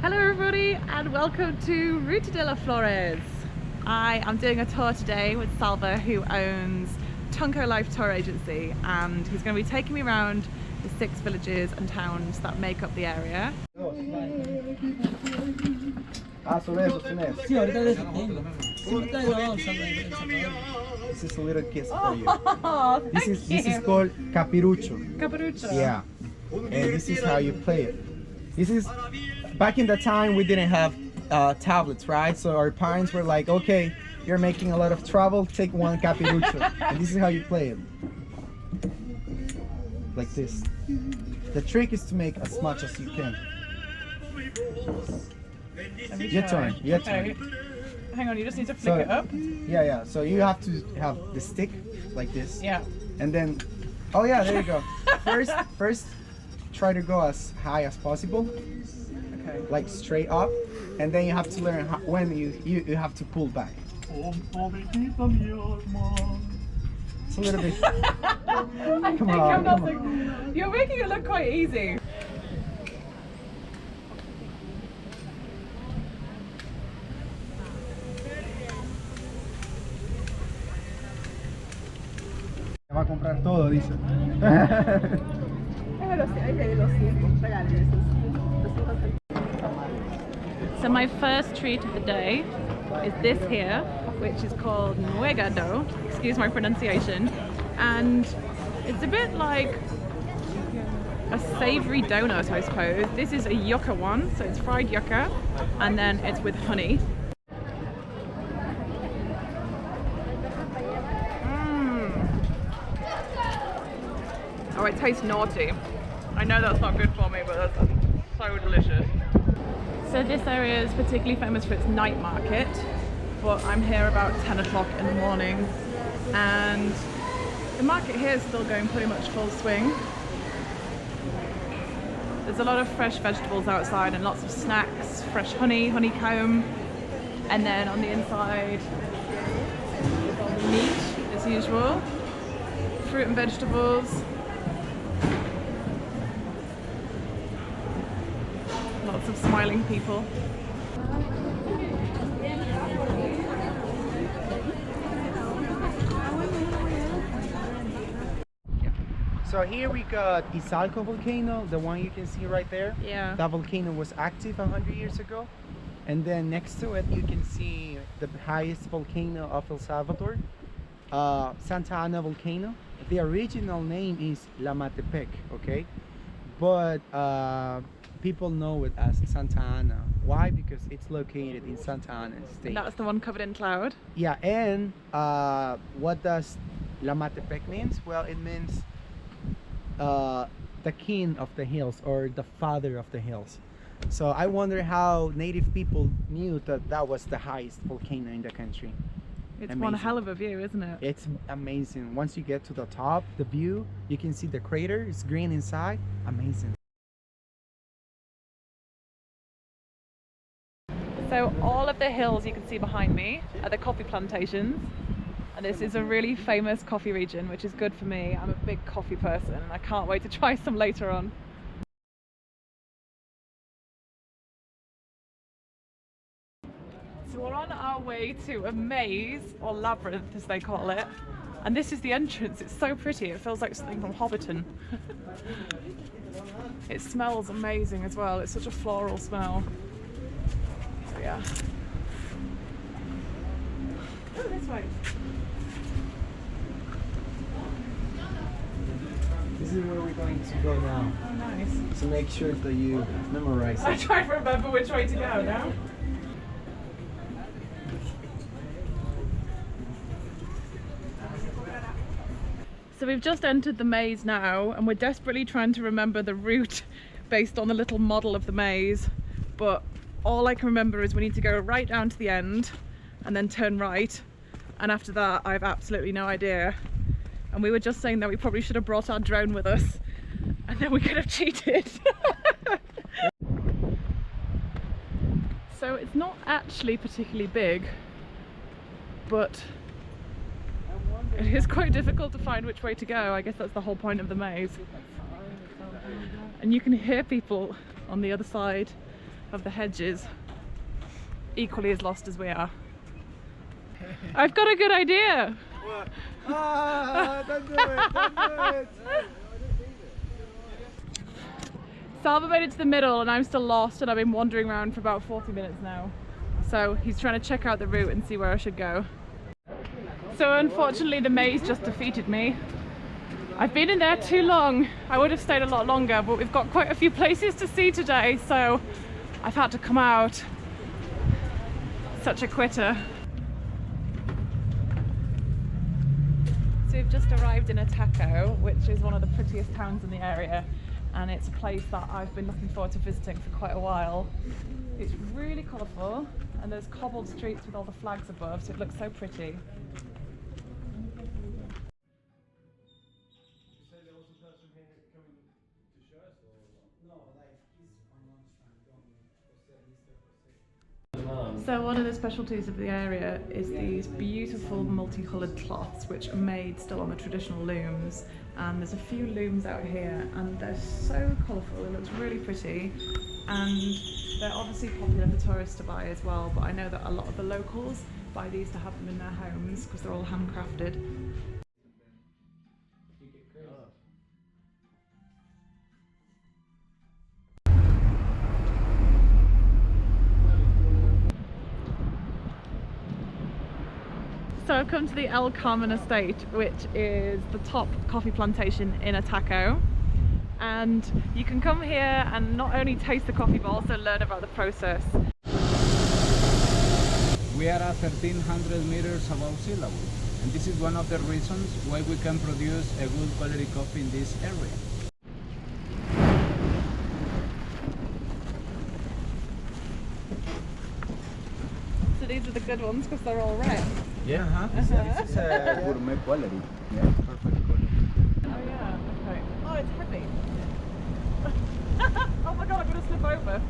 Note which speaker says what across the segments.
Speaker 1: Hello everybody and welcome to Ruta de la Flores. I am doing a tour today with Salva, who owns Tunco Life Tour Agency, and he's going to be taking me around the 6 villages and towns that make up the area.
Speaker 2: This is a little kiss for you.
Speaker 1: Oh,
Speaker 2: This is called capirucho.
Speaker 1: Capirucho.
Speaker 2: Yeah, and this is how you play it. This is back in the time we didn't have tablets, right? So our parents were like, okay, you're making a lot of trouble, take one capirucho. And this is how you play it. Like this. The trick is to make as much as you can. Your turn.
Speaker 1: Okay. Hang on, you just need to flick it up.
Speaker 2: Yeah. So you have to have the stick like this.
Speaker 1: Yeah.
Speaker 2: And then, oh yeah, there you go. First, try to go as high as possible.
Speaker 1: Okay.
Speaker 2: Like straight up, and then you have to learn how, when you have to pull back. It's a little bit. Come on.
Speaker 1: You're making it look quite easy.
Speaker 2: Va a comprar todo, dice.
Speaker 1: So my first treat of the day is this here, which is called Megiddo, excuse my pronunciation, and it's a bit like a savoury donut, I suppose. This is a yucca one, so it's fried yucca, and then it's with honey. Oh, it tastes naughty. I know that's not good for me, but that's so delicious. So this area is particularly famous for its night market, but I'm here about 10 o'clock in the morning, and the market here is still going pretty much full swing. There's a lot of fresh vegetables outside and lots of snacks, fresh honey, honeycomb, and then on the inside, meat as usual, fruit and vegetables. Lots of smiling people.
Speaker 2: So here we got Asarco Volcano, the one you can see right there.
Speaker 1: Yeah.
Speaker 2: That volcano was active 100 years ago. And then next to it, you can see the highest volcano of El Salvador, Santa Ana Volcano. The original name is Lamatepec, okay? But people know it as Santa Ana. Why? Because it's located in Santa Ana state.
Speaker 1: And that's the one covered in cloud.
Speaker 2: Yeah, and what does Lamatepec means? Well, it means the king of the hills, or the father of the hills. So I wonder how native people knew that that was the highest volcano in the country.
Speaker 1: It's
Speaker 2: amazing.
Speaker 1: One hell of a view, isn't it?
Speaker 2: It's amazing. Once you get to the top, the view, you can see the crater. It's green inside. Amazing.
Speaker 1: So all of the hills you can see behind me are the coffee plantations, and this is a really famous coffee region, which is good for me. I'm a big coffee person and I can't wait to try some later on. So we're on our way to a maze, or labyrinth as they call it, and this is the entrance. It's so pretty, it feels like something from Hobbiton. It smells amazing as well, it's such a floral smell. So yeah. Oh, this way.
Speaker 2: This is where we're going to go now.
Speaker 1: Oh, nice.
Speaker 2: So make sure that you memorize it.
Speaker 1: I try to remember which way to go now. So we've just entered the maze now, and we're desperately trying to remember the route based on the little model of the maze, but all I can remember is we need to go right down to the end and then turn right, and after that I have absolutely no idea. And we were just saying that we probably should have brought our drone with us, and then we could have cheated. So it's not actually particularly big, but it is quite difficult to find which way to go. I guess that's the whole point of the maze. And you can hear people on the other side of the hedges, equally as lost as we are. I've got a good idea.
Speaker 2: What? Ah, don't do it, don't do it.
Speaker 1: Salva made it to the middle and I'm still lost, and I've been wandering around for about 40 minutes now. So he's trying to check out the route and see where I should go. So unfortunately the maze just defeated me. I've been in there too long. I would have stayed a lot longer, but we've got quite a few places to see today, so I've had to come out. Such a quitter. So we've just arrived in Ataco, which is one of the prettiest towns in the area, and it's a place that I've been looking forward to visiting for quite a while. It's really colourful, and there's cobbled streets with all the flags above, so it looks so pretty. So one of the specialties of the area is these beautiful multicoloured cloths which are made still on the traditional looms, and there's a few looms out here and they're so colourful, it looks really pretty, and they're obviously popular for tourists to buy as well, but I know that a lot of the locals buy these to have them in their homes because they're all handcrafted. So I've come to the El Carmen estate, which is the top coffee plantation in Ataco, and you can come here and not only taste the coffee but also learn about the process.
Speaker 3: We are at 1300 meters above sea level, and this is one of the reasons why we can produce a good quality coffee in this area.
Speaker 1: So these are the good ones because they're all red.
Speaker 3: Yeah, this is a gourmet quality. Yeah, perfect quality.
Speaker 1: Oh yeah, okay. Oh, it's heavy. Oh my god, I'm gonna slip over.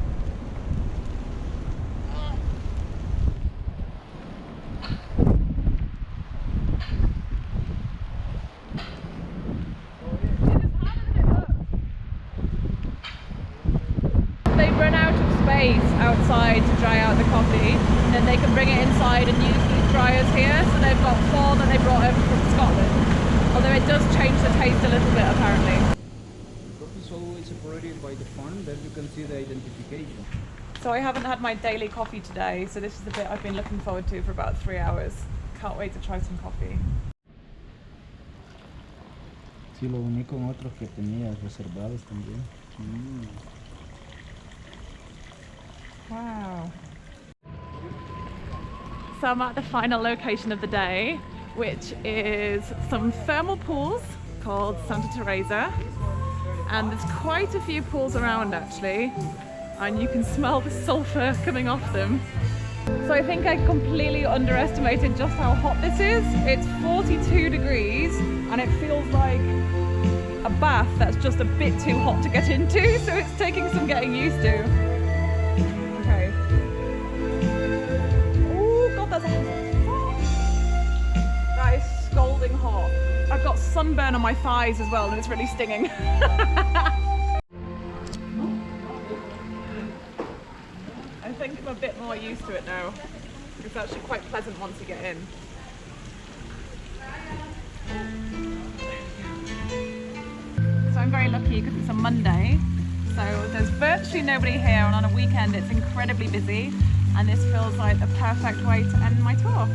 Speaker 1: They've run out of space outside to dry out the coffee, then they can bring it inside and use these dryers here. So they've got 4 that they brought over from Scotland, although it does change the taste a little bit apparently.
Speaker 3: Coffee is always separated by the farm, then you can see the identification.
Speaker 1: So I haven't had my daily coffee today, so this is the bit I've been looking forward to for about 3 hours. Can't wait to try some coffee.
Speaker 3: Sí, lo uní con otros que tenías reservados también.
Speaker 1: Wow. So I'm at the final location of the day, which is some thermal pools called Santa Teresa, and there's quite a few pools around actually, and you can smell the sulphur coming off them. So I think I completely underestimated just how hot this is. It's 42 degrees and it feels like a bath that's just a bit too hot to get into, so it's taking some getting used to. Okay. Oh god, that's hot. That is scalding hot. I've got sunburn on my thighs as well and it's really stinging. I think I'm a bit more used to it now. It's actually quite pleasant once you get in. So I'm very lucky because it's a Monday, so there's virtually nobody here, and on a weekend it's incredibly busy, and this feels like the perfect way to end my tour.